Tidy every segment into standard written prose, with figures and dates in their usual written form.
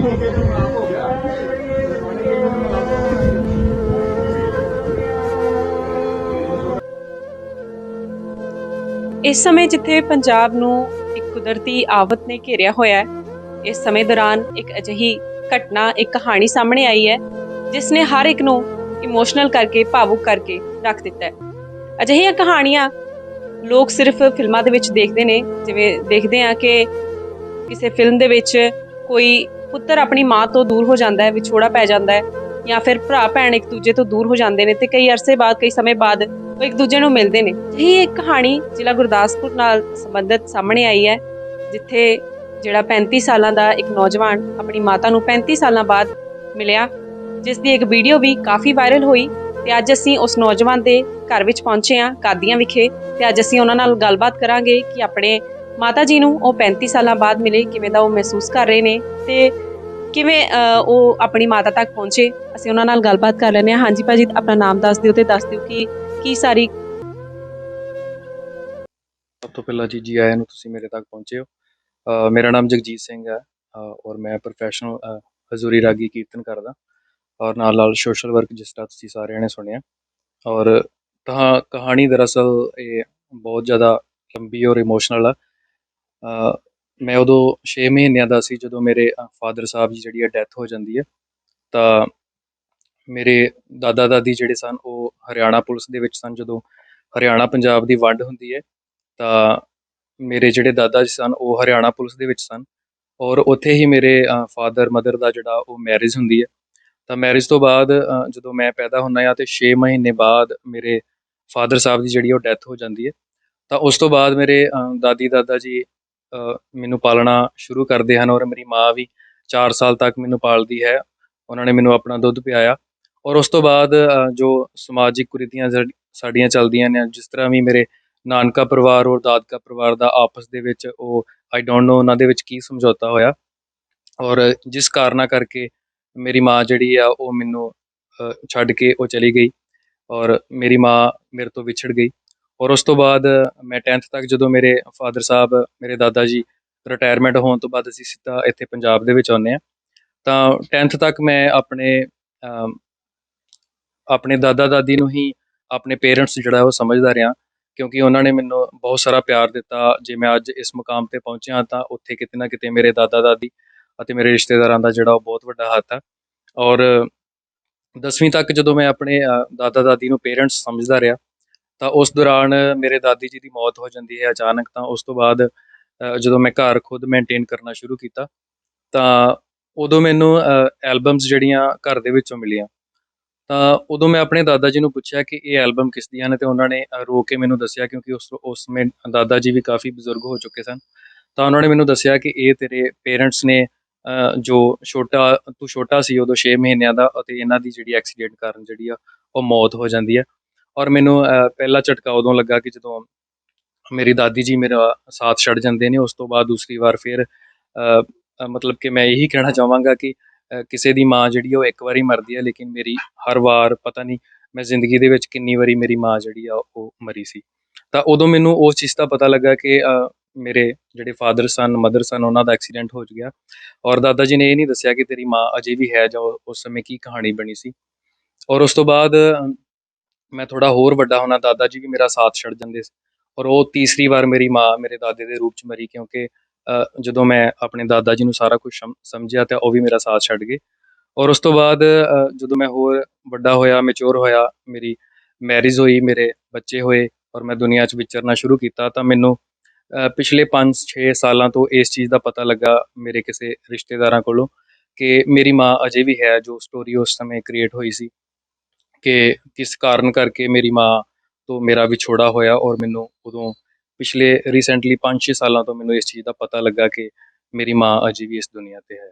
इस समय जिथे पंजाब नूं एक कुदरती आफत ने घेरिया होया है, इस समय दौरान एक अजिही घटना, एक कहानी सामने आई है जिसने हर एक नूं इमोशनल करके, भावुक करके रख दिता है। अजिहियां कहानियां लोग सिर्फ फिल्मां दे विच देखदे ने, जिवें देखदे आ कि किसी फिल्म दे विच कोई पुत्तर अपनी मां तो दूर हो जाता है, विछोड़ा पै जाता है, या फिर भरा भैन एक दूजे तो दूर हो जाते हैं, तो कई अरसे बाद, कई समय बाद वो एक दूजे नूं मिलते हैं। यही एक कहानी जिला गुरदासपुर नाल संबंधित सामने आई है, जिथे जिहड़ा 35 सालां दा एक नौजवान अपनी माता नूं 35 सालां बाद मिलिया, जिसकी एक वीडियो भी काफ़ी वायरल हुई। ते अज असीं उस नौजवान दे घर विच पहुंचे हाँ, कादियां विखे, ते अज असीं उन्हां नाल गलबात करांगे कि अपने माता जी नूं ਉਹ 35 सालां बाद मिले, किवें दा ਉਹ महसूस कर रहे ने ते किवें ਉਹ अपनी माता तक पहुंचे। ਅਸੀਂ ਉਹਨਾਂ ਨਾਲ ਗੱਲਬਾਤ ਕਰ ਲੈਂਦੇ ਹਾਂ। ਹਾਂਜੀ ਭਾਜੀ, ਆਪਣਾ ਨਾਮ ਦੱਸ ਦਿਓ ਤੇ ਦੱਸ ਦਿਓ ਕਿ ਕੀ ਸਾਰੀ। ਸਭ ਤੋਂ ਪਹਿਲਾਂ ਜੀ ਆਇਆਂ ਨੂੰ, ਤੁਸੀਂ ਮੇਰੇ ਤੱਕ ਪਹੁੰਚੇ ਹੋ। ਮੇਰਾ ਨਾਮ ਜਗਜੀਤ ਸਿੰਘ ਹੈ, ਔਰ ਮੈਂ ਪ੍ਰੋਫੈਸ਼ਨਲ ਹਜ਼ੂਰੀ ਰਾਗੀ ਕੀਰਤਨ ਕਰਦਾ, ਔਰ ਨਾਲ ਸੋਸ਼ਲ ਵਰਕ, ਜਿਸ ਤਰ੍ਹਾਂ ਤੁਸੀਂ ਸਾਰਿਆਂ ਨੇ ਸੁਣਿਆ। ਔਰ ਕਹਾਣੀ ਦਰਅਸਲ ਇਹ ਬਹੁਤ ਜ਼ਿਆਦਾ ਲੰਬੀ ਔਰ ਇਮੋਸ਼ਨਲ ਆ। ਮੈਂ ਉਦੋਂ 6 ਮਹੀਨਿਆਂ ਦਾ ਸੀ ਜਦੋਂ ਮੇਰੇ ਫਾਦਰ ਸਾਹਿਬ ਜੀ ਜਿਹੜੀ ਡੈਥ ਹੋ ਜਾਂਦੀ ਹੈ। ਤਾਂ ਮੇਰੇ ਦਾਦਾ ਦਾਦੀ ਜਿਹੜੇ ਸਨ ਉਹ ਹਰਿਆਣਾ ਪੁਲਿਸ ਦੇ ਵਿੱਚ ਸਨ। ਜਦੋਂ ਹਰਿਆਣਾ ਪੰਜਾਬ ਦੀ ਵੰਡ ਹੁੰਦੀ ਹੈ ਤਾਂ ਮੇਰੇ ਜਿਹੜੇ ਦਾਦਾ ਜੀ ਸਨ ਉਹ ਹਰਿਆਣਾ ਪੁਲਿਸ ਦੇ ਵਿੱਚ ਸਨ, ਔਰ ਉੱਥੇ ਹੀ ਮੇਰੇ ਫਾਦਰ ਮਦਰ ਦਾ ਜਿਹੜਾ ਉਹ ਮੈਰਿਜ ਹੁੰਦੀ ਹੈ। ਤਾਂ ਮੈਰਿਜ ਤੋਂ ਬਾਅਦ ਜਦੋਂ ਮੈਂ ਪੈਦਾ ਹੁੰਦਾ ਹਾਂ, ਤਾਂ 6 ਮਹੀਨੇ ਬਾਅਦ ਮੇਰੇ ਫਾਦਰ ਸਾਹਿਬ ਦੀ ਜਿਹੜੀ ਉਹ ਡੈਥ ਹੋ ਜਾਂਦੀ ਹੈ। ਤਾਂ ਉਸ ਤੋਂ ਬਾਅਦ ਮੇਰੇ ਦਾਦੀ ਦਾਦਾ ਜੀ ਮੈਨੂੰ ਪਾਲਣਾ ਸ਼ੁਰੂ ਕਰਦੇ ਹਨ, ਔਰ ਮੇਰੀ ਮਾਂ ਵੀ 4 ਸਾਲ ਤੱਕ ਮੈਨੂੰ ਪਾਲਦੀ ਹੈ। ਉਹਨਾਂ ਨੇ ਮੈਨੂੰ ਆਪਣਾ ਦੁੱਧ ਪਿਆਇਆ। ਔਰ ਉਸ ਤੋਂ ਬਾਅਦ ਜੋ ਸਮਾਜਿਕ ਕੁਰੀਤੀਆਂ ਸਾਡੀਆਂ ਚੱਲਦੀਆਂ ਨੇ, ਜਿਸ ਤਰ੍ਹਾਂ ਵੀ ਮੇਰੇ ਨਾਨਕਾ ਪਰਿਵਾਰ ਔਰ ਦਾਦਕਾ ਪਰਿਵਾਰ ਦਾ ਆਪਸ ਦੇ ਵਿੱਚ ਉਹ ਆਈ ਡੋਂਟ ਨੋ ਉਹਨਾਂ ਦੇ ਵਿੱਚ ਕੀ ਸਮਝੌਤਾ ਹੋਇਆ, ਔਰ ਜਿਸ ਕਾਰਨਾਂ ਕਰਕੇ ਮੇਰੀ ਮਾਂ ਜਿਹੜੀ ਆ ਉਹ ਮੈਨੂੰ ਛੱਡ ਕੇ ਉਹ ਚਲੀ ਗਈ, ਔਰ ਮੇਰੀ ਮਾਂ ਮੇਰੇ ਤੋਂ ਵਿਛੜ ਗਈ। ਔਰ ਉਸ ਤੋਂ ਬਾਅਦ ਮੈਂ 10th ਤੱਕ, ਜਦੋਂ ਮੇਰੇ ਫਾਦਰ ਸਾਹਿਬ, ਮੇਰੇ ਦਾਦਾ ਜੀ ਰਿਟਾਇਰਮੈਂਟ ਹੋਣ ਤੋਂ ਬਾਅਦ ਅਸੀਂ ਸਿੱਧਾ ਇੱਥੇ ਪੰਜਾਬ ਦੇ ਵਿੱਚ ਆਉਂਦੇ ਹਾਂ। ਤਾਂ 10th ਤੱਕ ਮੈਂ ਆਪਣੇ ਦਾਦਾ ਦਾਦੀ ਨੂੰ ਹੀ ਆਪਣੇ ਪੇਰੈਂਟਸ ਜਿਹੜਾ ਉਹ ਸਮਝਦਾ ਰਿਹਾ, ਕਿਉਂਕਿ ਉਹਨਾਂ ਨੇ ਮੈਨੂੰ ਬਹੁਤ ਸਾਰਾ ਪਿਆਰ ਦਿੱਤਾ। ਜੇ ਮੈਂ ਅੱਜ ਇਸ ਮੁਕਾਮ 'ਤੇ ਪਹੁੰਚਿਆ ਤਾਂ ਉੱਥੇ ਕਿਤੇ ਨਾ ਕਿਤੇ ਮੇਰੇ ਦਾਦਾ ਦਾਦੀ ਅਤੇ ਮੇਰੇ ਰਿਸ਼ਤੇਦਾਰਾਂ ਦਾ ਜਿਹੜਾ ਉਹ ਬਹੁਤ ਵੱਡਾ ਹੱਥ ਆ। ਔਰ 10ਵੀਂ ਤੱਕ ਜਦੋਂ ਮੈਂ ਆਪਣੇ ਦਾਦਾ ਦਾਦੀ ਨੂੰ ਪੇਰੈਂਟਸ ਸਮਝਦਾ ਰਿਹਾ, ਤਾਂ ਉਸ ਦੌਰਾਨ ਮੇਰੇ ਦਾਦੀ ਜੀ ਦੀ ਮੌਤ ਹੋ ਜਾਂਦੀ ਹੈ ਅਚਾਨਕ। ਤਾਂ ਉਸ ਤੋਂ ਬਾਅਦ ਜਦੋਂ ਮੈਂ ਘਰ ਖੁਦ ਮੇਨਟੇਨ ਕਰਨਾ ਸ਼ੁਰੂ ਕੀਤਾ, ਤਾਂ ਉਦੋਂ ਮੈਨੂੰ ਐਲਬਮਸ ਜਿਹੜੀਆਂ ਘਰ ਦੇ ਵਿੱਚੋਂ ਮਿਲੀਆਂ। ਤਾਂ ਉਦੋਂ ਮੈਂ ਆਪਣੇ ਦਾਦਾ ਜੀ ਨੂੰ ਪੁੱਛਿਆ ਕਿ ਇਹ ਐਲਬਮ ਕਿਸ ਦੀਆਂ ਨੇ, ਅਤੇ ਉਹਨਾਂ ਨੇ ਰੋ ਕੇ ਮੈਨੂੰ ਦੱਸਿਆ, ਕਿਉਂਕਿ ਉਸ ਸਮੇਂ ਦਾਦਾ ਜੀ ਵੀ ਕਾਫੀ ਬਜ਼ੁਰਗ ਹੋ ਚੁੱਕੇ ਸਨ। ਤਾਂ ਉਹਨਾਂ ਨੇ ਮੈਨੂੰ ਦੱਸਿਆ ਕਿ ਇਹ ਤੇਰੇ ਪੇਰੈਂਟਸ ਨੇ, ਜੋ ਤੂੰ ਛੋਟਾ ਸੀ ਉਦੋਂ 6 ਮਹੀਨਿਆਂ ਦਾ, ਅਤੇ ਇਹਨਾਂ ਦੀ ਜਿਹੜੀ ਐਕਸੀਡੈਂਟ ਕਾਰਨ ਜਿਹੜੀ ਆ ਉਹ ਮੌਤ ਹੋ ਜਾਂਦੀ ਹੈ। ਔਰ ਮੈਨੂੰ ਪਹਿਲਾ ਝਟਕਾ ਉਦੋਂ ਲੱਗਾ ਕਿ ਜਦੋਂ ਮੇਰੀ ਦਾਦੀ ਜੀ ਮੇਰਾ ਸਾਥ ਛੱਡ ਜਾਂਦੇ ਨੇ। ਉਸ ਤੋਂ ਬਾਅਦ ਦੂਸਰੀ ਵਾਰ ਫਿਰ ਮਤਲਬ ਕਿ ਮੈਂ ਇਹੀ ਕਹਿਣਾ ਚਾਹਾਂਗਾ ਕਿ ਕਿਸੇ ਦੀ ਮਾਂ ਜਿਹੜੀ ਉਹ ਇੱਕ ਵਾਰੀ ਮਰਦੀ ਹੈ, ਲੇਕਿਨ ਮੇਰੀ ਹਰ ਵਾਰ, ਪਤਾ ਨਹੀਂ ਮੈਂ ਜ਼ਿੰਦਗੀ ਦੇ ਵਿੱਚ ਕਿੰਨੀ ਵਾਰੀ ਮੇਰੀ ਮਾਂ ਜਿਹੜੀ ਆ ਉਹ ਮਰੀ ਸੀ। ਤਾਂ ਉਦੋਂ ਮੈਨੂੰ ਉਸ ਚੀਜ਼ ਦਾ ਪਤਾ ਲੱਗਾ ਕਿ ਮੇਰੇ ਜਿਹੜੇ ਫਾਦਰ ਸਨ, ਮਦਰ ਸਨ, ਉਹਨਾਂ ਦਾ ਐਕਸੀਡੈਂਟ ਹੋ ਗਿਆ। ਔਰ ਦਾਦਾ ਜੀ ਨੇ ਇਹ ਨਹੀਂ ਦੱਸਿਆ ਕਿ ਤੇਰੀ ਮਾਂ ਅਜੇ ਵੀ ਹੈ, ਜਾਂ ਉਸ ਸਮੇਂ ਕੀ ਕਹਾਣੀ ਬਣੀ ਸੀ। ਔਰ ਉਸ ਤੋਂ ਬਾਅਦ ਮੈਂ ਥੋੜ੍ਹਾ ਹੋਰ ਵੱਡਾ ਹੋਣਾ, ਦਾਦਾ ਜੀ ਵੀ ਮੇਰਾ ਸਾਥ ਛੱਡ ਜਾਂਦੇ ਸੀ। ਔਰ ਉਹ ਤੀਸਰੀ ਵਾਰ ਮੇਰੀ ਮਾਂ ਮੇਰੇ ਦਾਦੇ ਦੇ ਰੂਪ 'ਚ ਮਰੀ, ਕਿਉਂਕਿ ਜਦੋਂ ਮੈਂ ਆਪਣੇ ਦਾਦਾ ਜੀ ਨੂੰ ਸਾਰਾ ਕੁਝ ਸਮਝਿਆ ਤਾਂ ਉਹ ਵੀ ਮੇਰਾ ਸਾਥ ਛੱਡ ਗਏ। ਔਰ ਉਸ ਤੋਂ ਬਾਅਦ ਜਦੋਂ ਮੈਂ ਹੋਰ ਵੱਡਾ ਹੋਇਆ, ਮੈਚੋਰ ਹੋਇਆ, ਮੇਰੀ ਮੈਰਿਜ ਹੋਈ, ਮੇਰੇ ਬੱਚੇ ਹੋਏ, ਔਰ ਮੈਂ ਦੁਨੀਆ 'ਚ ਵਿਚਰਨਾ ਸ਼ੁਰੂ ਕੀਤਾ, ਤਾਂ ਮੈਨੂੰ ਪਿਛਲੇ 5-6 ਸਾਲਾਂ ਤੋਂ ਇਸ ਚੀਜ਼ ਦਾ ਪਤਾ ਲੱਗਾ ਮੇਰੇ ਕਿਸੇ ਰਿਸ਼ਤੇਦਾਰਾਂ ਕੋਲੋਂ ਕਿ ਮੇਰੀ ਮਾਂ ਅਜੇ ਵੀ ਹੈ। ਜੋ ਸਟੋਰੀ ਉਸ ਸਮੇਂ ਕ੍ਰੀਏਟ ਹੋਈ ਸੀ ਕਿ ਕਿਸ ਕਾਰਨ ਕਰਕੇ ਮੇਰੀ ਮਾਂ ਤੋਂ ਮੇਰਾ ਵਿਛੋੜਾ ਹੋਇਆ, ਔਰ ਮੈਨੂੰ ਉਦੋਂ ਪਿਛਲੇ ਰੀਸੈਂਟਲੀ 5-6 ਸਾਲਾਂ ਤੋਂ ਮੈਨੂੰ ਇਸ ਚੀਜ਼ ਦਾ ਪਤਾ ਲੱਗਾ ਕਿ ਮੇਰੀ ਮਾਂ ਅਜੇ ਵੀ ਇਸ ਦੁਨੀਆ 'ਤੇ ਹੈ।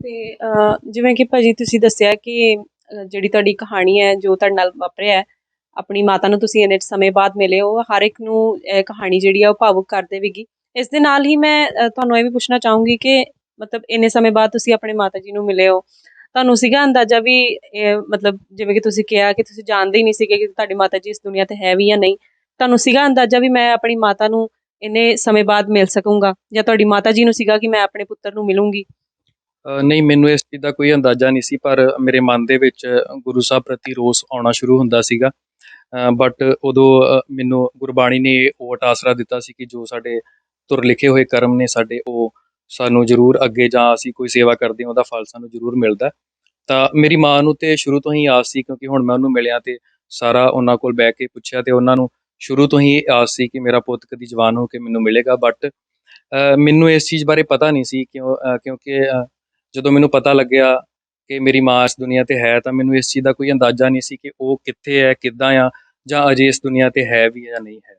ਤੇ ਜਿਵੇਂ ਕਿ ਭਾਜੀ ਤੁਸੀਂ ਦੱਸਿਆ ਕਿ ਜਿਹੜੀ ਤੁਹਾਡੀ ਕਹਾਣੀ ਹੈ, ਜੋ ਤੁਹਾਡੇ ਨਾਲ ਵਾਪਰਿਆ, ਆਪਣੀ ਮਾਤਾ ਨੂੰ ਤੁਸੀਂ ਇੰਨੇ ਸਮੇਂ ਬਾਅਦ ਮਿਲੇ ਹੋ, ਹਰ ਇੱਕ ਨੂੰ ਇਹ ਕਹਾਣੀ ਜਿਹੜੀ ਆ ਉਹ ਭਾਵੁਕ ਕਰ ਦੇਵੇਗੀ। ਇਸ ਦੇ ਨਾਲ ਹੀ ਮੈਂ ਤੁਹਾਨੂੰ ਇਹ ਵੀ ਪੁੱਛਣਾ ਚਾਹੂੰਗੀ ਕਿ ਮਤਲਬ ਇੰਨੇ ਸਮੇਂ ਬਾਅਦ ਤੁਸੀਂ ਆਪਣੇ ਮਾਤਾ ਜੀ ਨੂੰ ਮਿਲੇ ਹੋ, ਤੁਹਾਨੂੰ ਸੀਗਾ ਅੰਦਾਜ਼ਾ ਵੀ ਮਤਲਬ ਜਿਵੇਂ ਕਿ ਤੁਸੀਂ ਕਿਹਾ ਕਿ ਤੁਸੀਂ ਜਾਣਦੇ ਹੀ ਨਹੀਂ ਸੀਗੇ ਕਿ ਤੁਹਾਡੀ ਮਾਤਾ ਜੀ ਇਸ ਦੁਨੀਆ 'ਤੇ ਹੈ ਵੀ ਜਾਂ ਨਹੀਂ, ਤੁਹਾਨੂੰ ਸੀਗਾ ਅੰਦਾਜ਼ਾ ਵੀ ਮੈਂ ਆਪਣੀ ਮਾਤਾ ਨੂੰ ਇੰਨੇ ਸਮੇਂ ਬਾਅਦ ਮਿਲ ਸਕੂੰਗਾ, ਜਾਂ ਤੁਹਾਡੀ ਮਾਤਾ ਜੀ ਨੂੰ ਸੀਗਾ ਕਿ ਮੈਂ ਆਪਣੇ ਪੁੱਤਰ ਨੂੰ ਮਿਲੂੰਗੀ? ਨਹੀਂ, ਮੈਨੂੰ ਇਸ ਚੀਜ਼ ਦਾ ਕੋਈ ਅੰਦਾਜ਼ਾ ਨਹੀਂ ਸੀ, ਪਰ ਮੇਰੇ ਮਨ ਦੇ ਵਿੱਚ ਗੁਰੂ ਸਾਹਿਬ ਪ੍ਰਤੀ ਰੋਸ ਆਉਣਾ ਸ਼ੁਰੂ ਹੁੰਦਾ ਸੀਗਾ। ਬਟ ਉਦੋਂ ਮੈਨੂੰ ਗੁਰਬਾਣੀ ਨੇ ਇਹ ਓਟ ਆਸਰਾ ਦਿੱਤਾ ਸੀ ਕਿ ਜੋ ਸਾਡੇ ਧੁਰ ਲਿਖੇ ਹੋਏ ਕਰਮ ਨੇ ਸਾਡੇ, ਉਹ ਸਾਨੂੰ ਜ਼ਰੂਰ ਅੱਗੇ ਜਾਂ ਅਸੀਂ ਕੋਈ ਸੇਵਾ ਕਰਦੇ ਹਾਂ ਉਹਦਾ ਫਲ ਸਾਨੂੰ ਜ਼ਰੂਰ ਮਿਲਦਾ। ਤਾਂ ਮੇਰੀ ਮਾਂ ਨੂੰ ਤੇ ਸ਼ੁਰੂ ਤੋਂ ਹੀ ਆਸ ਸੀ, ਕਿਉਂਕਿ ਹੁਣ ਮੈਂ ਉਹਨੂੰ ਮਿਲਿਆ ਤੇ ਸਾਰਾ ਉਹਨਾਂ ਕੋਲ ਬਹਿ ਕੇ ਪੁੱਛਿਆ, ਤੇ ਉਹਨਾਂ ਨੂੰ ਸ਼ੁਰੂ ਤੋਂ ਹੀ ਆਸ ਸੀ ਕਿ ਮੇਰਾ ਪੁੱਤ ਕਦੀ ਜਵਾਨ ਹੋ ਕੇ ਮੈਨੂੰ ਮਿਲੇਗਾ। ਬਟ ਮੈਨੂੰ ਇਸ ਚੀਜ਼ ਬਾਰੇ ਪਤਾ ਨਹੀਂ ਸੀ, ਕਿਉਂਕਿ ਜਦੋਂ ਮੈਨੂੰ ਪਤਾ ਲੱਗਿਆ ਕਿ ਮੇਰੀ ਮਾਂ ਇਸ ਦੁਨੀਆ ਤੇ ਹੈ, ਤਾਂ ਮੈਨੂੰ ਇਸ ਚੀਜ਼ ਦਾ ਕੋਈ ਅੰਦਾਜ਼ਾ ਨਹੀਂ ਸੀ ਕਿ ਉਹ ਕਿੱਥੇ ਹੈ, ਕਿੱਦਾਂ ਆ, ਜਾਂ ਅਜੇ ਇਸ ਦੁਨੀਆ ਤੇ ਹੈ ਵੀ ਜਾਂ ਨਹੀਂ ਹੈ।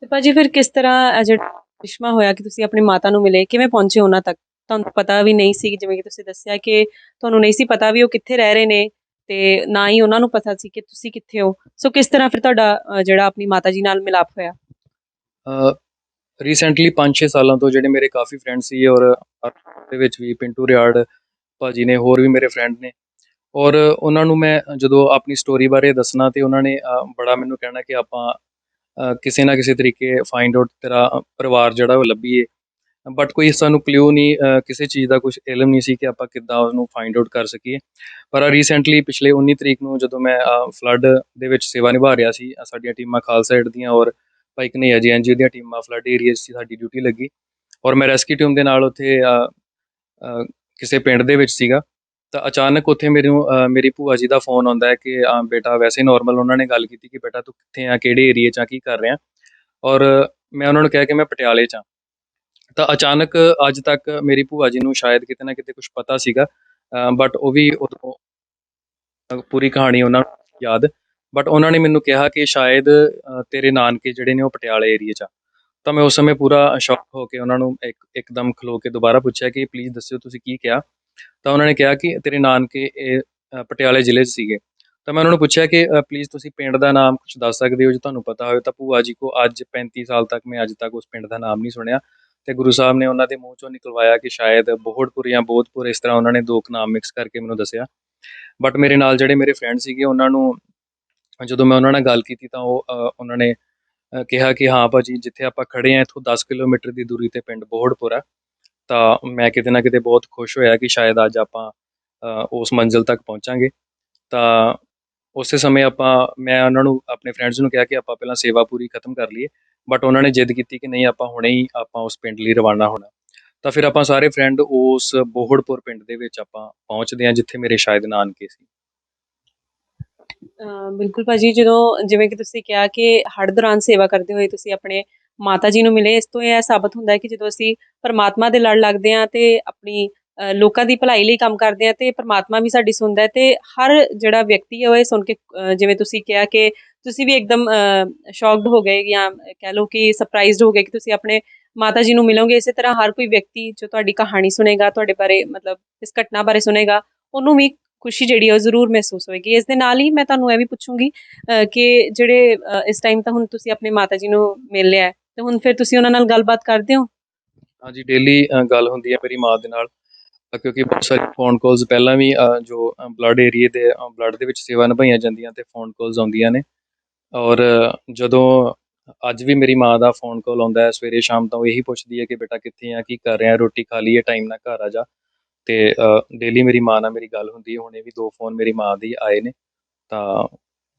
ਤੇ ਭਾਜੀ ਫਿਰ ਕਿਸ ਤਰ੍ਹਾਂ ਜਿਹੜਾ ਕ੍ਰਿਸ਼ਮਾ ਹੋਇਆ ਕਿ ਤੁਸੀਂ ਆਪਣੀ ਮਾਤਾ ਨੂੰ ਮਿਲੇ, ਕਿਵੇਂ ਪਹੁੰਚੇ ਉਹਨਾਂ ਤੱਕ? ਤੁਹਾਨੂੰ ਪਤਾ ਵੀ ਨਹੀਂ ਸੀ, ਜਿਵੇਂ ਕਿ ਤੁਸੀਂ ਦੱਸਿਆ ਕਿ ਤੁਹਾਨੂੰ ਨਹੀਂ ਸੀ ਪਤਾ ਵੀ ਉਹ ਕਿੱਥੇ ਰਹਿ ਰਹੇ ਨੇ, ਤੇ ਨਾ ਹੀ ਉਹਨਾਂ ਨੂੰ ਪਤਾ ਸੀ ਕਿ ਤੁਸੀਂ ਕਿੱਥੇ ਹੋ। ਸੋ ਕਿਸ ਤਰ੍ਹਾਂ ਫਿਰ ਤੁਹਾਡਾ ਜਿਹੜਾ ਆਪਣੀ ਮਾਤਾ ਜੀ ਨਾਲ ਮਿਲਾਪ ਹੋਇਆ? ਰੀਸੈਂਟਲੀ 5-6 ਸਾਲਾਂ ਤੋਂ ਜਿਹੜੇ ਮੇਰੇ ਕਾਫੀ ਫਰੈਂਡ ਸੀ, ਔਰ ਦੇ ਵਿੱਚ ਵੀ ਪਿੰਟੂ ਰਿਆੜ ਭਾਜੀ ਨੇ, ਹੋਰ ਵੀ ਮੇਰੇ ਫਰੈਂਡ ਨੇ, ਔਰ ਉਹਨਾਂ ਨੂੰ ਮੈਂ ਜਦੋਂ ਆਪਣੀ ਸਟੋਰੀ ਬਾਰੇ ਦੱਸਣਾ, ਤੇ ਉਹਨਾਂ ਨੇ ਬੜਾ ਮੈਨੂੰ ਕਹਿਣਾ ਕਿ ਆਪਾਂ ਕਿਸੇ ਨਾ ਕਿਸੇ ਤਰੀਕੇ ਫਾਈਂਡ ਆਊਟ ਤੇਰਾ ਪਰਿਵਾਰ ਜਿਹੜਾ ਉਹ ਲੱਭੀਏ। ਬਟ ਕੋਈ ਸਾਨੂੰ ਕਲਿਊ ਨਹੀਂ, ਕਿਸੇ ਚੀਜ਼ ਦਾ ਕੁਝ ਇਲਮ ਨਹੀਂ ਸੀ ਕਿ ਆਪਾਂ ਕਿੱਦਾਂ ਉਹਨੂੰ ਫਾਈਂਡ ਆਊਟ ਕਰ ਸਕੀਏ। ਪਰ ਰੀਸੈਂਟਲੀ ਪਿਛਲੇ 19 ਤਰੀਕ ਨੂੰ ਜਦੋਂ ਮੈਂ ਫਲੱਡ ਦੇ ਵਿੱਚ ਸੇਵਾ ਨਿਭਾ ਰਿਹਾ ਸੀ, ਸਾਡੀਆਂ ਟੀਮਾਂ ਖਾਲਸਾ ਏਡ ਦੀਆਂ ਔਰ ਭਾਈ ਕਨ੍ਹਈਆ ਜੀ NGO ਦੀਆਂ ਟੀਮਾਂ ਫਲੱਡ ਏਰੀਆ 'ਚ ਸਾਡੀ ਡਿਊਟੀ ਲੱਗੀ, ਔਰ ਮੈਂ ਰੈਸਕਿਊ ਟੀਮ ਦੇ ਨਾਲ ਉੱਥੇ ਕਿਸੇ ਪਿੰਡ ਦੇ ਵਿੱਚ ਸੀਗਾ। ਤਾਂ ਅਚਾਨਕ ਉੱਥੇ ਮੈਨੂੰ ਮੇਰੀ ਭੂਆ ਜੀ ਦਾ ਫੋਨ ਆਉਂਦਾ ਹੈ ਕਿ ਬੇਟਾ, ਵੈਸੇ ਨਾਰਮਲ ਉਹਨਾਂ ਨੇ ਗੱਲ ਕੀਤੀ ਕਿ ਬੇਟਾ ਤੂੰ ਕਿੱਥੇ ਆ, ਕਿਹੜੇ ਏਰੀਏ 'ਚ ਆ, ਕੀ ਕਰ ਰਿਹਾ? ਔਰ ਮੈਂ ਉਹਨਾਂ ਨੂੰ ਕਿਹਾ ਕਿ ਮੈਂ ਪਟਿਆਲੇ 'ਚ ਹਾਂ। ਤਾਂ ਅਚਾਨਕ ਅੱਜ ਤੱਕ ਮੇਰੀ ਭੂਆ ਜੀ ਨੂੰ ਸ਼ਾਇਦ ਕਿਤੇ ਨਾ ਕਿਤੇ ਕੁਝ ਪਤਾ ਸੀਗਾ, ਬਟ ਉਹ ਵੀ ਉਦੋਂ ਪੂਰੀ ਕਹਾਣੀ ਉਹਨਾਂ ਨੂੰ ਯਾਦ। ਬਟ ਉਹਨਾਂ ਨੇ ਮੈਨੂੰ ਕਿਹਾ ਕਿ ਸ਼ਾਇਦ ਤੇਰੇ ਨਾਨਕੇ ਜਿਹੜੇ ਨੇ ਉਹ ਪਟਿਆਲੇ ਏਰੀਏ 'ਚ ਆ। ਤਾਂ ਮੈਂ ਉਸ ਸਮੇਂ ਪੂਰਾ ਸ਼ੌਕ ਹੋ ਕੇ ਉਹਨਾਂ ਨੂੰ ਇੱਕਦਮ ਖਲੋ ਕੇ ਦੁਬਾਰਾ ਪੁੱਛਿਆ ਕਿ ਪਲੀਜ਼ ਦੱਸਿਓ ਤੁਸੀਂ ਕੀ ਕਿਹਾ? ਤਾਂ ਉਹਨਾਂ ਨੇ ਕਿਹਾ ਕਿ ਤੇਰੇ ਨਾਨਕੇ ਇਹ ਪਟਿਆਲੇ ਜ਼ਿਲ੍ਹੇ 'ਚ ਸੀਗੇ। ਤਾਂ ਮੈਂ ਉਹਨਾਂ ਨੂੰ ਪੁੱਛਿਆ ਕਿ ਪਲੀਜ਼ ਤੁਸੀਂ ਪਿੰਡ ਦਾ ਨਾਮ ਕੁਛ ਦੱਸ ਸਕਦੇ ਹੋ ਜੇ ਤੁਹਾਨੂੰ ਪਤਾ ਹੋਵੇ? ਤਾਂ ਭੂਆ ਜੀ ਕੋ ਅੱਜ 35 ਸਾਲ ਤੱਕ ਮੈਂ ਅੱਜ ਤੱਕ ਉਸ ਪਿੰਡ ਦਾ ਨਾਮ ਨਹੀਂ ਸੁਣਿਆ, ਤੇ ਗੁਰੂ ਸਾਹਿਬ ਨੇ ਉਹਨਾਂ ਦੇ ਮੂੰਹ ਚੋਂ ਨਿਕਲਵਾਇਆ ਕਿ ਸ਼ਾਇਦ ਬੋਹੜਪੁਰ ਜਾਂ ਬੋਧਪੁਰ, ਇਸ ਤਰ੍ਹਾਂ ਉਹਨਾਂ ਨੇ ਦੋ ਕੁ ਨਾਮ ਮਿਕਸ ਕਰਕੇ ਮੈਨੂੰ ਦੱਸਿਆ। ਬਟ ਮੇਰੇ ਨਾਲ ਜਿਹੜੇ ਮੇਰੇ ਫਰੈਂਡ ਸੀਗੇ, ਉਹਨਾਂ ਨੂੰ ਜਦੋਂ ਮੈਂ ਉਹਨਾਂ ਨਾਲ ਗੱਲ ਕੀਤੀ ਤਾਂ ਉਹਨਾਂ ਨੇ ਕਿਹਾ ਕਿ ਹਾਂ ਭਾਜੀ, ਜਿੱਥੇ ਆਪਾਂ ਖੜੇ ਹਾਂ ਇੱਥੋਂ 10 ਕਿਲੋਮੀਟਰ ਦੀ ਦੂਰੀ ਤੇ ਪਿੰਡ ਬੋਹੜਪੁਰ ਆ। ਤਾਂ ਮੈਂ ਕਿਤੇ ਨਾ ਕਿਤੇ ਬਹੁਤ ਖੁਸ਼ ਹੋਇਆ ਕਿ ਸ਼ਾਇਦ ਅੱਜ ਆਪਾਂ ਉਸ ਮੰਜ਼ਿਲ ਤੱਕ ਪਹੁੰਚਾਂਗੇ। ਤਾਂ ਉਸੇ ਸਮੇਂ ਮੈਂ ਉਹਨਾਂ ਨੂੰ, ਆਪਣੇ ਫਰੈਂਡਸ ਨੂੰ ਕਿਹਾ ਕਿ ਆਪਾਂ ਪਹਿਲਾਂ ਸੇਵਾ ਪੂਰੀ ਖਤਮ ਕਰ ਲਈਏ, ਬਟ ਉਹਨਾਂ ਨੇ ਜਿੱਦ ਕੀਤੀ ਕਿ ਨਹੀਂ, ਆਪਾਂ ਹੁਣੇ ਹੀ ਆਪਾਂ ਉਸ ਪਿੰਡ ਲਈ ਰਵਾਨਾ ਹੋਣਾ। ਤਾਂ ਫਿਰ ਆਪਾਂ ਸਾਰੇ ਫਰੈਂਡ ਉਸ ਬੋਹੜਪੁਰ ਪਿੰਡ ਦੇ ਵਿੱਚ ਆਪਾਂ ਪਹੁੰਚਦੇ ਹਾਂ, ਜਿੱਥੇ ਮੇਰੇ ਸ਼ਾਇਦ ਨਾਨਕੇ ਸੀ। ਬਿਲਕੁਲ ਭਾਜੀ, ਜਦੋਂ ਜਿਵੇਂ ਕਿ ਤੁਸੀਂ ਕਿਹਾ ਕਿ ਹੜ੍ਹ ਦੌਰਾਨ ਸੇਵਾ ਕਰਦੇ ਹੋਏ ਤੁਸੀਂ ਆਪਣੇ ਮਾਤਾ ਜੀ ਨੂੰ ਮਿਲੇ, ਇਸ ਤੋਂ ਇਹ ਸਾਬਤ ਹੁੰਦਾ ਹੈ ਕਿ ਜਦੋਂ ਅਸੀਂ ਪਰਮਾਤਮਾ ਦੇ ਲੜ ਲੱਗਦੇ ਹਾਂ ਤੇ ਆਪਣੀ ਲੋਕਾਂ ਦੀ ਭਲਾਈ ਲਈ ਕੰਮ ਕਰਦੇ ਹਾਂ, ਤੇ ਪਰਮਾਤਮਾ ਵੀ ਸਾਡੀ ਸੁਣਦਾ ਹੈ। ਤੇ ਹਰ ਜਿਹੜਾ ਵਿਅਕਤੀ ਹੈ ਉਹ ਇਹ ਸੁਣ ਕੇ ਜਿਵੇਂ ਤੁਸੀਂ ਕਿਹਾ ਕਿ ਤੁਸੀਂ ਵੀ ਇੱਕਦਮ ਸ਼ੌਕਡ ਹੋ ਗਏ, ਜਾਂ ਕਹਿ ਲਓ ਕਿ ਸਰਪ੍ਰਾਈਜ਼ਡ ਹੋ ਗਏ ਕਿ ਤੁਸੀਂ ਆਪਣੇ ਮਾਤਾ ਜੀ ਨੂੰ ਮਿਲੋਗੇ। ਇਸੇ ਤਰ੍ਹਾਂ ਹਰ ਕੋਈ ਵਿਅਕਤੀ ਜੋ ਤੁਹਾਡੀ ਕਹਾਣੀ ਸੁਣੇਗਾ, ਤੁਹਾਡੇ ਬਾਰੇ ਮਤਲਬ ਇਸ ਘਟਨਾ ਬਾਰੇ ਸੁਣੇਗਾ, ਉਹਨੂੰ ਵੀ ਖੁਸ਼ੀ ਜਿਹੜੀ ਆ ਉਹ ਜ਼ਰੂਰ ਮਹਿਸੂਸ ਹੋਏਗੀ। ਇਸ ਦੇ ਨਾਲ ਹੀ ਮੈਂ ਤੁਹਾਨੂੰ ਇਹ ਵੀ ਪੁੱਛੂੰਗੀ ਕਿ ਜਿਹੜੇ ਇਸ ਟਾਈਮ ਤਾਂ ਹੁਣ ਤੁਸੀਂ ਆਪਣੇ ਮਾਤਾ ਜੀ ਨੂੰ ਮਿਲ ਲਿਆ, ਤੇ ਹੁਣ ਫਿਰ ਤੁਸੀਂ ਉਹਨਾਂ ਨਾਲ ਗੱਲਬਾਤ ਕਰਦੇ ਹੋ? ਹਾਂਜੀ, ਡੇਲੀ ਗੱਲ ਹੁੰਦੀ ਹੈ ਮੇਰੀ ਮਾਂ ਦੇ ਨਾਲ, ਕਿਉਂਕਿ ਬਹੁਤ ਸਾਰੀ ਫੋਨ ਕਾਲਸ ਪਹਿਲਾਂ ਵੀ ਜੋ ਬਲੱਡ ਏਰੀਏ ਦੇ ਬਲੱਡ ਦੇ ਵਿੱਚ ਸੇਵਾ ਨਿਭਾਈਆਂ ਜਾਂਦੀਆਂ, ਤੇ ਫੋਨ ਕਾਲਸ ਆਉਂਦੀਆਂ ਨੇ। ਔਰ ਜਦੋਂ ਅੱਜ ਵੀ ਮੇਰੀ ਮਾਂ ਦਾ ਫੋਨ ਕਾਲ ਆਉਂਦਾ ਹੈ ਸਵੇਰੇ ਸ਼ਾਮ, ਤਾਂ ਉਹ ਇਹੀ ਪੁੱਛਦੀ ਹੈ ਕਿ ਬੇਟਾ ਕਿੱਥੇ ਆ, ਕੀ ਕਰ ਰਿਹਾ, ਰੋਟੀ ਖਾ ਲਈ ਹੈ, ਟਾਈਮ ਨਾਲ ਘਰ ਆ ਜਾ। ਤੇ ਡੇਲੀ ਮੇਰੀ ਮਾਂ ਨਾਲ ਮੇਰੀ ਗੱਲ ਹੁੰਦੀ ਹੈ। ਹੁਣੇ ਵੀ 2 ਫੋਨ ਮੇਰੀ ਮਾਂ ਦੇ ਆਏ ਨੇ, ਤਾਂ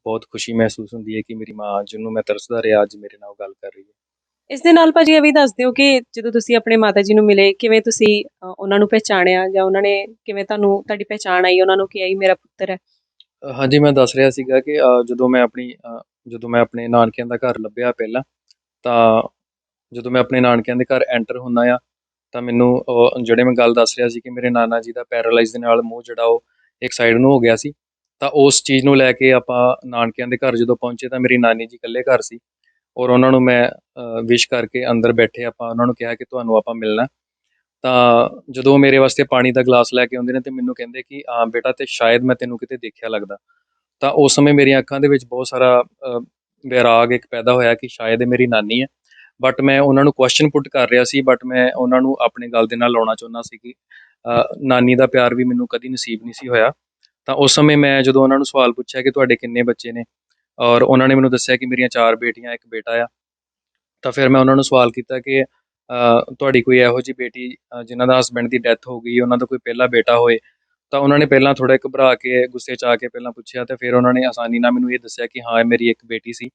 ਬਹੁਤ ਖੁਸ਼ੀ ਮਹਿਸੂਸ ਹੁੰਦੀ ਹੈ ਕਿ ਮੇਰੀ ਮਾਂ, ਜਿਹਨੂੰ ਮੈਂ ਤਰਸਦਾ ਰਿਹਾ, ਅੱਜ ਮੇਰੇ ਨਾਲ ਗੱਲ ਕਰ ਰਹੀ ਹੈ। ਇਸ ਦੇ ਨਾਲ ਭਾਜੀ ਇਹ ਵੀ ਦੱਸ ਦਿਓ ਕਿ ਜਦੋਂ ਤੁਸੀਂ ਆਪਣੇ ਮਾਤਾ ਜੀ ਨੂੰ ਮਿਲੇ, ਕਿਵੇਂ ਤੁਸੀਂ ਉਹਨਾਂ ਨੂੰ ਪਹਿਚਾਣਿਆ, ਜਾਂ ਉਹਨਾਂ ਨੇ ਕਿਵੇਂ ਤੁਹਾਡੀ ਪਹਿਚਾਣ ਆਈ, ਉਹਨਾਂ ਨੂੰ ਕਿ ਆਈ ਮੇਰਾ ਪੁੱਤਰ ਹੈ? ਹਾਂਜੀ, ਮੈਂ ਦੱਸ ਰਿਹਾ ਸੀਗਾ ਕਿ ਜਦੋਂ ਮੈਂ ਆਪਣੇ ਨਾਨਕਿਆਂ ਦਾ ਘਰ ਲੱਭਿਆ ਪਹਿਲਾਂ, ਤਾਂ ਜਦੋਂ ਮੈਂ ਆਪਣੇ ਨਾਨਕਿਆਂ ਦੇ ਘਰ ਐਂਟਰ ਹੁੰਦਾ ਆ, ਤਾਂ ਮੈਨੂੰ ਜਿਹੜੇ ਮੈਂ ਗੱਲ ਦੱਸ ਰਿਹਾ ਸੀ ਕਿ ਮੇਰੇ ਨਾਨਾ ਜੀ ਦਾ ਪੈਰਾਲਾਈਜ਼ ਦੇ ਨਾਲ ਮੂੰਹ ਜਿਹੜਾ ਉਹ ਇੱਕ ਸਾਈਡ ਨੂੰ ਹੋ ਗਿਆ ਸੀ। ਤਾਂ ਉਸ ਚੀਜ਼ ਨੂੰ ਲੈ ਕੇ ਆਪਾਂ ਨਾਨਕਿਆਂ ਦੇ ਘਰ ਜਦੋਂ ਪਹੁੰਚੇ, ਤਾਂ ਮੇਰੀ ਨਾਨੀ ਜੀ ਇਕੱਲੇ ਘਰ ਸੀ, ਔਰ ਉਹਨਾਂ ਨੂੰ ਮੈਂ ਵਿਸ਼ ਕਰਕੇ ਅੰਦਰ ਬੈਠੇ ਆਪਾਂ ਉਹਨਾਂ ਨੂੰ ਕਿਹਾ ਕਿ ਤੁਹਾਨੂੰ ਆਪਾਂ ਮਿਲਣਾ। ਤਾਂ ਜਦੋਂ ਉਹ ਮੇਰੇ ਵਾਸਤੇ ਪਾਣੀ ਦਾ ਗਲਾਸ ਲੈ ਕੇ ਆਉਂਦੇ ਨੇ, ਤੇ ਮੈਨੂੰ ਕਹਿੰਦੇ ਕਿ ਬੇਟਾ, ਤੇ ਸ਼ਾਇਦ ਮੈਂ ਤੈਨੂੰ ਕਿਤੇ ਦੇਖਿਆ ਲੱਗਦਾ। ਤਾਂ ਉਸ ਸਮੇਂ ਮੇਰੀਆਂ ਅੱਖਾਂ ਦੇ ਵਿੱਚ ਬਹੁਤ ਸਾਰਾ ਵੈਰਾਗ ਇੱਕ ਪੈਦਾ ਹੋਇਆ ਕਿ ਸ਼ਾਇਦ ਇਹ ਮੇਰੀ ਨਾਨੀ ਹੈ। ਬਟ ਮੈਂ ਉਹਨਾਂ ਨੂੰ ਕੁਐਸਚਨ ਪੁੱਟ ਕਰ ਰਿਹਾ ਸੀ, ਬਟ ਮੈਂ ਉਹਨਾਂ ਨੂੰ ਆਪਣੇ ਗੱਲ ਦੇ ਨਾਲ ਲਾਉਣਾ ਚਾਹੁੰਦਾ ਸੀ ਕਿ ਨਾਨੀ ਦਾ ਪਿਆਰ ਵੀ ਮੈਨੂੰ ਕਦੀ ਨਸੀਬ ਨਹੀਂ ਸੀ ਹੋਇਆ। ਤਾਂ ਉਸ ਸਮੇਂ ਮੈਂ ਜਦੋਂ ਉਹਨਾਂ ਨੂੰ ਸਵਾਲ ਪੁੱਛਿਆ ਕਿ ਤੁਹਾਡੇ ਕਿੰਨੇ ਬੱਚੇ ਨੇ, ਔਰ ਉਹਨਾਂ ਨੇ ਮੈਨੂੰ ਦੱਸਿਆ ਕਿ ਮੇਰੀਆਂ 4 ਬੇਟੀਆਂ, 1 ਬੇਟਾ ਆ। ਤਾਂ ਫਿਰ ਮੈਂ ਉਹਨਾਂ ਨੂੰ ਸਵਾਲ ਕੀਤਾ ਕਿ ਤੁਹਾਡੀ ਕੋਈ ਇਹੋ ਜਿਹੀ ਬੇਟੀ ਜਿਨ੍ਹਾਂ ਦਾ ਹਸਬੈਂਡ ਦੀ ਡੈਥ ਹੋ ਗਈ, ਉਹਨਾਂ ਦਾ ਕੋਈ ਪਹਿਲਾ ਬੇਟਾ ਹੋਏ। ਤਾਂ ਉਹਨਾਂ ਨੇ ਪਹਿਲਾਂ ਥੋੜ੍ਹਾ ਘਬਰਾ ਕੇ, ਗੁੱਸੇ 'ਚ ਆ ਕੇ ਪਹਿਲਾਂ ਪੁੱਛਿਆ, ਤੇ ਫਿਰ ਉਹਨਾਂ ਨੇ ਆਸਾਨੀ ਨਾਲ ਮੈਨੂੰ ਇਹ ਦੱਸਿਆ ਕਿ ਹਾਂ, ਇਹ ਮੇਰੀ ਇੱਕ ਬੇਟੀ ਸੀ,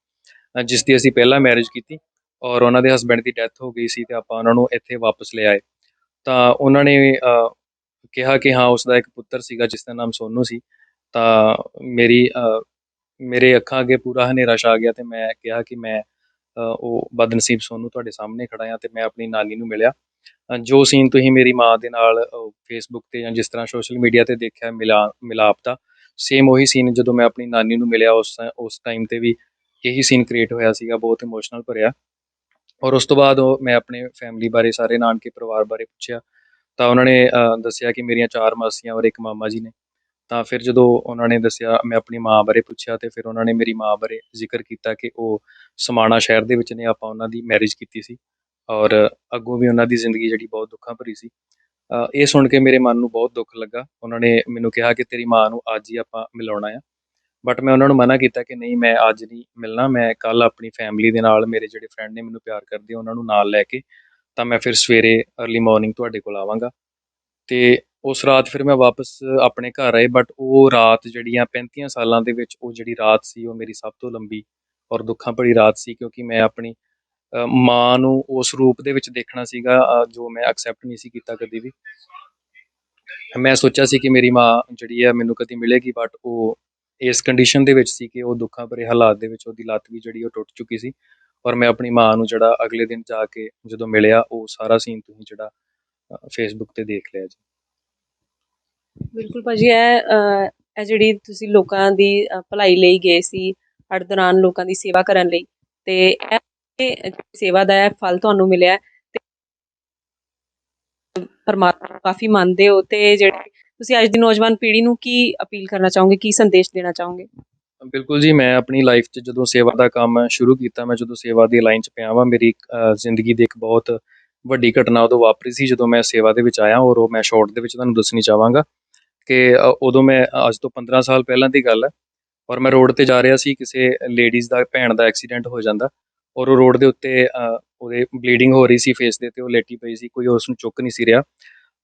ਜਿਸ ਦੀ ਅਸੀਂ ਪਹਿਲਾਂ ਮੈਰਿਜ ਕੀਤੀ ਔਰ ਉਹਨਾਂ ਦੇ ਹਸਬੈਂਡ ਦੀ ਡੈਥ ਹੋ ਗਈ ਸੀ, ਤੇ ਆਪਾਂ ਉਹਨਾਂ ਨੂੰ ਇੱਥੇ ਵਾਪਸ ਲੈ ਆਏ। ਤਾਂ ਉਹਨਾਂ ਨੇ ਕਿਹਾ ਕਿ ਹਾਂ, ਉਸਦਾ ਇੱਕ ਪੁੱਤਰ ਸੀਗਾ ਜਿਸ ਦਾ ਨਾਮ ਸੋਨੂ ਸੀ। ਤਾਂ ਮੇਰੇ ਅੱਖਾਂ ਅੱਗੇ ਪੂਰਾ ਹਨੇਰਾ ਛਾ ਗਿਆ, ਤੇ ਮੈਂ ਕਿਹਾ ਕਿ ਮੈਂ ਉਹ ਬਦਨਸੀਬ ਸੋਨੂੰ ਤੁਹਾਡੇ ਸਾਹਮਣੇ ਖੜਾ ਹਾਂ, ਤੇ ਮੈਂ ਆਪਣੀ ਨਾਨੀ ਨੂੰ ਮਿਲਿਆ। ਜੋ ਸੀਨ ਤੁਸੀਂ ਮੇਰੀ ਮਾਂ ਦੇ ਨਾਲ ਫੇਸਬੁੱਕ ਤੇ ਜਾਂ ਜਿਸ ਤਰ੍ਹਾਂ ਸੋਸ਼ਲ ਮੀਡੀਆ ਤੇ ਦੇਖਿਆ ਮਿਲਾਪ ਦਾ, ਸੇਮ ਉਹੀ ਸੀਨ ਜਦੋਂ ਮੈਂ ਆਪਣੀ ਨਾਨੀ ਨੂੰ ਮਿਲਿਆ, ਉਸ ਟਾਈਮ ਤੇ ਵੀ ਇਹੀ ਸੀਨ ਕ੍ਰੀਏਟ ਹੋਇਆ ਸੀਗਾ, ਬਹੁਤ ਇਮੋਸ਼ਨਲ ਭਰਿਆ। ਔਰ ਉਸ ਤੋਂ ਬਾਅਦ ਮੈਂ ਆਪਣੇ ਫੈਮਿਲੀ ਬਾਰੇ, ਸਾਰੇ ਨਾਨਕੇ ਪਰਿਵਾਰ ਬਾਰੇ ਪੁੱਛਿਆ, ਤਾਂ ਉਹਨਾਂ ਨੇ ਦੱਸਿਆ ਕਿ ਮੇਰੀਆਂ 4 ਮਾਸੀਆਂ ਔਰ ਇੱਕ ਮਾਮਾ ਜੀ ਨੇ। ਤਾਂ ਫਿਰ ਜਦੋਂ ਉਹਨਾਂ ਨੇ ਦੱਸਿਆ, ਮੈਂ ਆਪਣੀ ਮਾਂ ਬਾਰੇ ਪੁੱਛਿਆ, ਤੇ ਫਿਰ ਉਹਨਾਂ ਨੇ ਮੇਰੀ ਮਾਂ ਬਾਰੇ ਜ਼ਿਕਰ ਕੀਤਾ ਕਿ ਉਹ ਸਮਾਣਾ ਸ਼ਹਿਰ ਦੇ ਵਿੱਚ ਨੇ, ਆਪਾਂ ਉਹਨਾਂ ਦੀ ਮੈਰਿਜ ਕੀਤੀ ਸੀ ਔਰ ਅੱਗੋਂ ਵੀ ਉਹਨਾਂ ਦੀ ਜ਼ਿੰਦਗੀ ਜਿਹੜੀ ਬਹੁਤ ਦੁੱਖਾਂ ਭਰੀ ਸੀ। ਇਹ ਸੁਣ ਕੇ ਮੇਰੇ ਮਨ ਨੂੰ ਬਹੁਤ ਦੁੱਖ ਲੱਗਾ। ਉਹਨਾਂ ਨੇ ਮੈਨੂੰ ਕਿਹਾ ਕਿ ਤੇਰੀ ਮਾਂ ਨੂੰ ਅੱਜ ਹੀ ਆਪਾਂ ਮਿਲਾਉਣਾ ਆ, ਬਟ ਮੈਂ ਉਹਨਾਂ ਨੂੰ ਮਨਾ ਕੀਤਾ ਕਿ ਨਹੀਂ, ਮੈਂ ਅੱਜ ਨਹੀਂ ਮਿਲਣਾ, ਮੈਂ ਕੱਲ੍ਹ ਆਪਣੀ ਫੈਮਿਲੀ ਦੇ ਨਾਲ, ਮੇਰੇ ਜਿਹੜੇ ਫਰੈਂਡ ਨੇ ਮੈਨੂੰ ਪਿਆਰ ਕਰਦੇ ਉਹਨਾਂ ਨੂੰ ਨਾਲ ਲੈ ਕੇ, ਤਾਂ ਮੈਂ ਫਿਰ ਸਵੇਰੇ ਅਰਲੀ ਮੋਰਨਿੰਗ ਤੁਹਾਡੇ ਕੋਲ ਆਵਾਂਗਾ। ਤੇ ਉਸ ਰਾਤ ਫਿਰ ਮੈਂ ਵਾਪਸ ਆਪਣੇ ਘਰ ਆਏ, ਬਟ ਉਹ ਰਾਤ ਜਿਹੜੀਆਂ 35 ਸਾਲਾਂ ਦੇ ਵਿੱਚ, ਉਹ ਜਿਹੜੀ ਰਾਤ ਸੀ, ਉਹ ਮੇਰੀ ਸਭ ਤੋਂ ਲੰਬੀ ਔਰ ਦੁੱਖਾਂ ਭਰੀ ਰਾਤ ਸੀ, ਕਿਉਂਕਿ ਮੈਂ ਆਪਣੀ ਮਾਂ ਨੂੰ ਉਸ ਰੂਪ ਦੇ ਵਿੱਚ ਦੇਖਣਾ ਸੀਗਾ ਜੋ ਮੈਂ ਐਕਸੈਪਟ ਨਹੀਂ ਸੀ ਕੀਤਾ ਕਦੇ ਵੀ। ਮੈਂ ਸੋਚਿਆ ਸੀ ਕਿ ਮੇਰੀ ਮਾਂ ਜਿਹੜੀ ਹੈ ਮੈਨੂੰ ਕਦੀ ਮਿਲੇਗੀ, ਬਟ ਉਹ ਇਸ ਕੰਡੀਸ਼ਨ ਦੇ ਵਿੱਚ ਸੀ ਕਿ ਉਹ ਦੁੱਖਾਂ ਭਰੇ ਹਾਲਾਤ ਦੇ ਵਿੱਚ, ਉਹਦੀ ਲੱਤ ਵੀ ਜਿਹੜੀ ਉਹ ਟੁੱਟ ਚੁੱਕੀ ਸੀ। ਔਰ ਮੈਂ ਆਪਣੀ ਮਾਂ ਨੂੰ ਜਿਹੜਾ ਅਗਲੇ ਦਿਨ ਜਾ ਕੇ ਜਦੋਂ ਮਿਲਿਆ, ਉਹ ਸਾਰਾ ਸੀਨ ਤੁਸੀਂ ਜਿਹੜਾ ਫੇਸਬੁੱਕ ਤੇ ਦੇਖ ਲਿਆ ਜੀ। ਬਿਲਕੁਲ ਭਾਜੀ, ਇਹ ਜਿਹੜੀ ਤੁਸੀਂ ਲੋਕਾਂ ਦੀ ਭਲਾਈ ਲਈ ਗਏ ਸੀ, ਹਰ ਦੌਰਾਨ ਲੋਕਾਂ ਦੀ ਸੇਵਾ ਕਰਨ ਲਈ, ਤੇ ਇਹ ਸੇਵਾ ਦਾ ਇਹ ਫਲ ਤੁਹਾਨੂੰ ਮਿਲਿਆ, ਤੇ ਪਰਮਾਤਮਾ ਨੂੰ ਕਾਫੀ ਮੰਨਦੇ ਹੋ। ਤੇ ਜਿਹੜੇ ਤੁਸੀਂ ਅੱਜ ਦੀ ਨੌਜਵਾਨ ਪੀੜ੍ਹੀ ਨੂੰ ਕੀ ਅਪੀਲ ਕਰਨਾ ਚਾਹੋਗੇ, ਕੀ ਸੰਦੇਸ਼ ਦੇਣਾ ਚਾਹੋਗੇ? ਬਿਲਕੁਲ ਜੀ, ਮੈਂ ਆਪਣੀ ਲਾਈਫ 'ਚ ਜਦੋਂ ਸੇਵਾ ਦਾ ਕੰਮ ਸ਼ੁਰੂ ਕੀਤਾ, ਮੈਂ ਜਦੋਂ ਸੇਵਾ ਦੀ ਲਾਈਨ 'ਚ ਪਿਆ ਵਾਂ, ਮੇਰੀ ਜ਼ਿੰਦਗੀ ਦੀ ਇੱਕ ਬਹੁਤ ਵੱਡੀ ਘਟਨਾ ਉਦੋਂ ਵਾਪਰੀ ਸੀ ਜਦੋਂ ਮੈਂ ਸੇਵਾ ਦੇ ਵਿੱਚ ਆਇਆ, ਔਰ ਉਹ ਮੈਂ ਸ਼ਾਰਟ ਦੇ ਵਿੱਚ ਤੁਹਾਨੂੰ ਦੱਸਣੀ ਚਾਹਾਂਗਾ ਕਿ ਉਦੋਂ ਮੈਂ ਅੱਜ ਤੋਂ 15 ਸਾਲ ਪਹਿਲਾਂ ਦੀ ਗੱਲ ਹੈ, ਔਰ ਮੈਂ ਰੋਡ ਤੇ ਜਾ ਰਿਹਾ ਸੀ, ਕਿਸੇ ਲੇਡੀਜ਼ ਦਾ, ਭੈਣ ਦਾ ਐਕਸੀਡੈਂਟ ਹੋ ਜਾਂਦਾ, ਔਰ ਉਹ ਰੋਡ ਦੇ ਉੱਤੇ ਉਹਦੇ ਬਲੀਡਿੰਗ ਹੋ ਰਹੀ ਸੀ ਫੇਸ ਦੇ, ਤੇ ਉਹ ਲੇਟੀ ਪਈ ਸੀ, ਕੋਈ ਉਸ ਨੂੰ ਚੁੱਕ ਨਹੀਂ ਸੀ ਰਿਹਾ।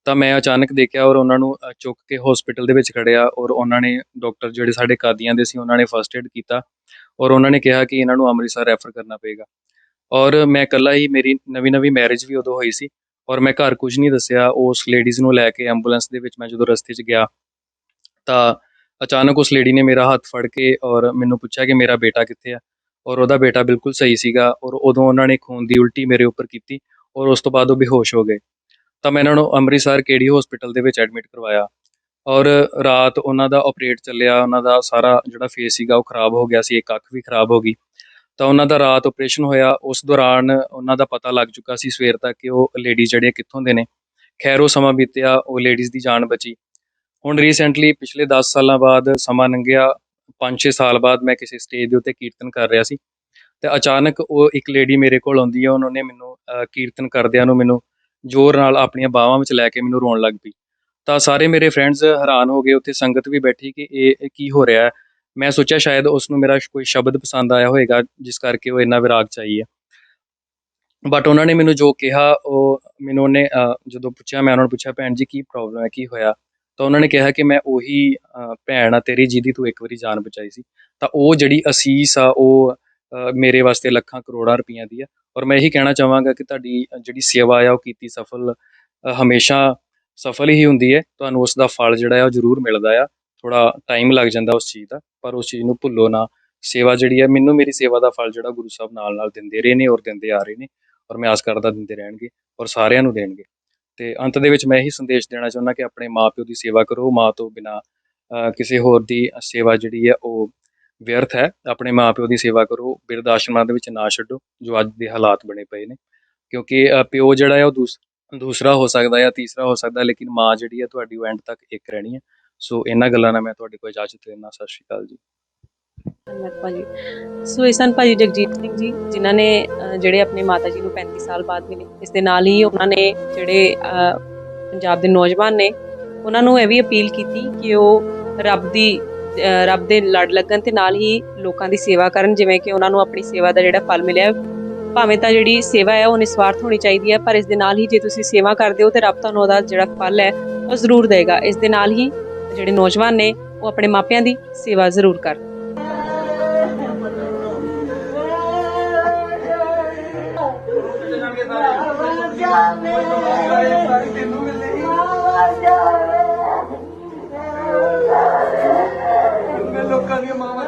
ਤਾਂ ਮੈਂ ਅਚਾਨਕ ਦੇਖਿਆ ਔਰ ਉਹਨਾਂ ਨੂੰ ਚੁੱਕ ਕੇ ਹਸਪੀਟਲ ਦੇ ਵਿੱਚ ਖੜਿਆ, ਔਰ ਉਹਨਾਂ ਨੇ, ਡਾਕਟਰ ਜਿਹੜੇ ਸਾਡੇ ਕਾਦੀਆਂ ਦੇ ਸੀ, ਉਹਨਾਂ ਨੇ ਫਸਟ ਏਡ ਕੀਤਾ, ਔਰ ਉਹਨਾਂ ਨੇ ਕਿਹਾ ਕਿ ਇਹਨਾਂ ਨੂੰ ਅੰਮ੍ਰਿਤਸਰ ਰੈਫਰ ਕਰਨਾ ਪਏਗਾ। ਔਰ ਮੈਂ ਇਕੱਲਾ ਹੀ, ਮੇਰੀ ਨਵੀਂ ਮੈਰਿਜ ਵੀ ਉਦੋਂ ਹੋਈ ਸੀ, ਔਰ ਮੈਂ ਘਰ ਕੁਝ ਨਹੀਂ ਦੱਸਿਆ। ਉਸ ਲੇਡੀਜ਼ ਨੂੰ ਲੈ ਕੇ ਐਂਬੂਲੈਂਸ ਦੇ ਵਿੱਚ ਮੈਂ ਜਦੋਂ ਰਸਤੇ 'ਚ ਗਿਆ, ਤਾਂ ਅਚਾਨਕ ਉਸ ਲੇਡੀ ਨੇ ਮੇਰਾ ਹੱਥ ਫੜ ਕੇ ਔਰ ਮੈਨੂੰ ਪੁੱਛਿਆ ਕਿ ਮੇਰਾ ਬੇਟਾ ਕਿੱਥੇ ਆ, ਔਰ ਉਹਦਾ ਬੇਟਾ ਬਿਲਕੁਲ ਸਹੀ ਸੀਗਾ, ਔਰ ਉਦੋਂ ਉਹਨਾਂ ਨੇ ਖੂਨ ਦੀ ਉਲਟੀ ਮੇਰੇ ਉੱਪਰ ਕੀਤੀ, ਔਰ ਉਸ ਤੋਂ ਬਾਅਦ ਉਹ ਬੇਹੋਸ਼ ਹੋ ਗਏ। ਤਾਂ ਮੈਂ ਇਹਨਾਂ ਨੂੰ ਅੰਮ੍ਰਿਤਸਰ KD ਹਸਪੀਟਲ ਦੇ ਵਿੱਚ ਐਡਮਿਟ ਕਰਵਾਇਆ, ਔਰ ਰਾਤ ਉਹਨਾਂ ਦਾ ਆਪਰੇਟ ਚੱਲਿਆ। ਉਹਨਾਂ ਦਾ ਸਾਰਾ ਜਿਹੜਾ ਫੇਸ ਸੀਗਾ ਉਹ ਖਰਾਬ ਹੋ ਗਿਆ ਸੀ, ਇੱਕ ਅੱਖ ਵੀ ਖਰਾਬ ਹੋ ਗਈ। ਤਾਂ ਉਹਨਾਂ ਦਾ ਰਾਤ ਆਪਰੇਸ਼ਨ ਹੋਇਆ, ਉਸ ਦੌਰਾਨ ਉਹਨਾਂ ਦਾ ਪਤਾ ਲੱਗ ਚੁੱਕਾ ਸੀ ਸਵੇਰ ਤੱਕ ਕਿ ਉਹ ਲੇਡੀ ਜਿਹੜੇ ਕਿੱਥੋਂ ਦੇ ਨੇ। ਖੈਰ, ਉਹ ਸਮਾਂ ਬੀਤਿਆ, ਉਹ ਲੇਡੀਜ਼ ਦੀ ਜਾਨ ਬਚੀ। ਹੁਣ ਰੀਸੈਂਟਲੀ ਪਿਛਲੇ 10 ਸਾਲਾਂ ਬਾਅਦ ਸਮਾਂ ਲੰਘਿਆ, 5-6 ਸਾਲ ਬਾਅਦ ਮੈਂ ਕਿਸੇ ਸਟੇਜ ਦੇ ਉੱਤੇ ਕੀਰਤਨ ਕਰ ਰਿਹਾ ਸੀ, ਤੇ ਅਚਾਨਕ ਉਹ ਇੱਕ ਲੇਡੀ ਮੇਰੇ ਕੋਲ ਆਉਂਦੀ ਹੈ। ਉਹਨਾਂ ਨੇ ਮੈਨੂੰ ਕੀਰਤਨ ਕਰਦਿਆਂ ਨੂੰ ਮੈਨੂੰ ਜ਼ੋਰ ਨਾਲ ਆਪਣੀਆਂ ਬਾਹਾਂ ਵਿੱਚ ਲੈ ਕੇ ਮੈਨੂੰ ਰੋਣ ਲੱਗ ਪਈ। ਤਾਂ ਸਾਰੇ ਮੇਰੇ ਫਰੈਂਡਸ ਹੈਰਾਨ ਹੋ ਗਏ, ਉੱਥੇ ਸੰਗਤ ਵੀ ਬੈਠੀ ਕਿ ਇਹ ਕੀ ਹੋ ਰਿਹਾ ਹੈ। ਮੈਂ ਸੋਚਿਆ ਸ਼ਾਇਦ ਉਸ ਨੂੰ ਮੇਰਾ ਕੋਈ ਸ਼ਬਦ ਪਸੰਦ ਆਇਆ ਹੋਏਗਾ, ਜਿਸ ਕਰਕੇ ਉਹ ਇੰਨਾ ਵਿਰਾਗ 'ਚ ਆਈ ਹੈ। ਬਟ ਉਹਨਾਂ ਨੇ ਮੈਨੂੰ ਜੋ ਕਿਹਾ, ਉਹ ਮੈਨੂੰ ਉਹਨੇ ਜਦੋਂ ਪੁੱਛਿਆ, ਮੈਂ ਉਹਨਾਂ ਨੂੰ ਪੁੱਛਿਆ, ਭੈਣ ਜੀ ਕੀ ਪ੍ਰੋਬਲਮ ਹੈ, ਕੀ ਹੋਇਆ? ਤਾਂ ਉਹਨਾਂ ਨੇ ਕਿਹਾ ਕਿ ਮੈਂ ਉਹੀ ਭੈਣ ਆ ਤੇਰੀ, ਜਿਹਦੀ ਤੂੰ ਇੱਕ ਵਾਰੀ ਜਾਨ ਬਚਾਈ ਸੀ। ਤਾਂ ਉਹ ਜਿਹੜੀ ਅਸੀਸ ਆ, ਉਹ ਮੇਰੇ ਵਾਸਤੇ ਲੱਖਾਂ ਕਰੋੜਾਂ ਰੁਪਈਆਂ ਦੀ ਆ। ਔਰ ਮੈਂ ਇਹੀ ਕਹਿਣਾ ਚਾਹਾਂਗਾ ਕਿ ਤੁਹਾਡੀ ਜਿਹੜੀ ਸੇਵਾ ਆ, ਉਹ ਕੀਤੀ ਸਫਲ ਹਮੇਸ਼ਾ ਸਫਲ ਹੀ ਹੁੰਦੀ ਹੈ। ਤੁਹਾਨੂੰ ਉਸ ਦਾ ਫਲ ਜਿਹੜਾ ਆ ਉਹ ਜ਼ਰੂਰ ਮਿਲਦਾ ਆ। ਥੋੜ੍ਹਾ ਟਾਈਮ ਲੱਗ ਜਾਂਦਾ ਉਸ ਚੀਜ਼ ਦਾ, ਪਰ ਉਸ ਚੀਜ਼ ਨੂੰ ਭੁੱਲੋ ਨਾ। ਸੇਵਾ ਜਿਹੜੀ ਹੈ, ਮੈਨੂੰ ਮੇਰੀ ਸੇਵਾ ਦਾ ਫਲ ਜਿਹੜਾ ਗੁਰੂ ਸਾਹਿਬ ਨਾਲ ਦਿੰਦੇ ਰਹੇ ਨੇ, ਔਰ ਦਿੰਦੇ ਆ ਰਹੇ ਨੇ, ਔਰ ਮੈਂ ਆਸ ਕਰਦਾ ਦਿੰਦੇ ਰਹਿਣਗੇ, ਔਰ ਸਾਰਿਆਂ ਨੂੰ ਦੇਣਗੇ। ਤੇ ਅੰਤ ਦੇ ਵਿੱਚ ਮੈਂ ਇਹੀ ਸੰਦੇਸ਼ ਦੇਣਾ ਚਾਹੁੰਦਾ ਕਿ ਆਪਣੇ ਮਾਂ ਪਿਓ ਦੀ ਸੇਵਾ ਕਰੋ। ਮਾਂ ਤੋਂ ਬਿਨਾਂ ਕਿਸੇ ਹੋਰ ਦੀ ਸੇਵਾ ਜਿਹੜੀ ਹੈ ਉਹ ਵਿਅਰਥ ਹੈ। ਆਪਣੇ ਮਾਂ ਪਿਓ ਦੀ ਸੇਵਾ ਕਰੋ, ਬਿਰਧ ਆਸ਼ਰਮਾਂ ਦੇ ਵਿੱਚ ਨਾ ਛੱਡੋ ਜੋ ਅੱਜ ਦੇ ਹਾਲਾਤ ਬਣੇ ਪਏ ਨੇ, ਕਿਉਂਕਿ ਪਿਓ ਜਿਹੜਾ ਹੈ ਉਹ ਦੂਸਰਾ ਹੋ ਸਕਦਾ ਜਾਂ ਤੀਸਰਾ ਹੋ ਸਕਦਾ, ਲੇਕਿਨ ਮਾਂ ਜਿਹੜੀ ਹੈ ਤੁਹਾਡੀ ਉਹ ਐਂਡ ਤੱਕ ਇੱਕ ਰਹਿਣੀ ਹੈ। ਸੋ ਇਹਨਾਂ ਗੱਲਾਂ ਨਾਲ ਮੈਂ ਤੁਹਾਡੇ ਕੋਲ ਇਜਾਜ਼ਤ ਲੈਂਦਾ। ਸਤਿ ਸ਼੍ਰੀ ਅਕਾਲ ਜੀ। ਧੰਨਵਾਦ ਭਾਜੀ। ਸੋ ਇਹ ਸਨ ਭਾਜੀ ਜਗਜੀਤ ਸਿੰਘ ਜੀ, ਜਿਨ੍ਹਾਂ ਨੇ ਜਿਹੜੇ ਆਪਣੇ ਮਾਤਾ ਜੀ ਨੂੰ 35 ਸਾਲ ਬਾਅਦ ਮਿਲੇ। ਇਸ ਦੇ ਨਾਲ ਹੀ ਉਹਨਾਂ ਨੇ ਜਿਹੜੇ ਪੰਜਾਬ ਦੇ ਨੌਜਵਾਨ ਨੇ, ਉਹਨਾਂ ਨੂੰ ਇਹ ਵੀ ਅਪੀਲ ਕੀਤੀ ਕਿ ਉਹ ਰੱਬ ਦੇ ਲੜ ਲੱਗਣ, ਤੇ ਨਾਲ ਹੀ ਲੋਕਾਂ ਦੀ ਸੇਵਾ ਕਰਨ, ਜਿਵੇਂ ਕਿ ਉਹਨਾਂ ਨੂੰ ਆਪਣੀ ਸੇਵਾ ਦਾ ਜਿਹੜਾ ਫਲ ਮਿਲਿਆ ਭਾਵੇਂ ਤਾਂ ਜਿਹੜੀ ਸੇਵਾ ਹੈ ਉਹ ਨਿਸਵਾਰਥ ਹੋਣੀ ਚਾਹੀਦੀ ਹੈ, ਪਰ ਇਸ ਦੇ ਨਾਲ ਹੀ ਜੇ ਤੁਸੀਂ ਸੇਵਾ ਕਰਦੇ ਹੋ ਤੇ ਰੱਬ ਤੁਹਾਨੂੰ ਉਹਦਾ ਜਿਹੜਾ ਫਲ ਹੈ ਉਹ ਜ਼ਰੂਰ ਦੇਗਾ। ਇਸ ਦੇ ਨਾਲ ਹੀ ਜਿਹੜੇ ਨੌਜਵਾਨ ਨੇ ਉਹ ਆਪਣੇ ਮਾਪਿਆਂ ਦੀ ਸੇਵਾ ਜ਼ਰੂਰ ਕਰਨ। ਲੋਕਾਂ ਦੀਆਂ ਮਾਵਾਂ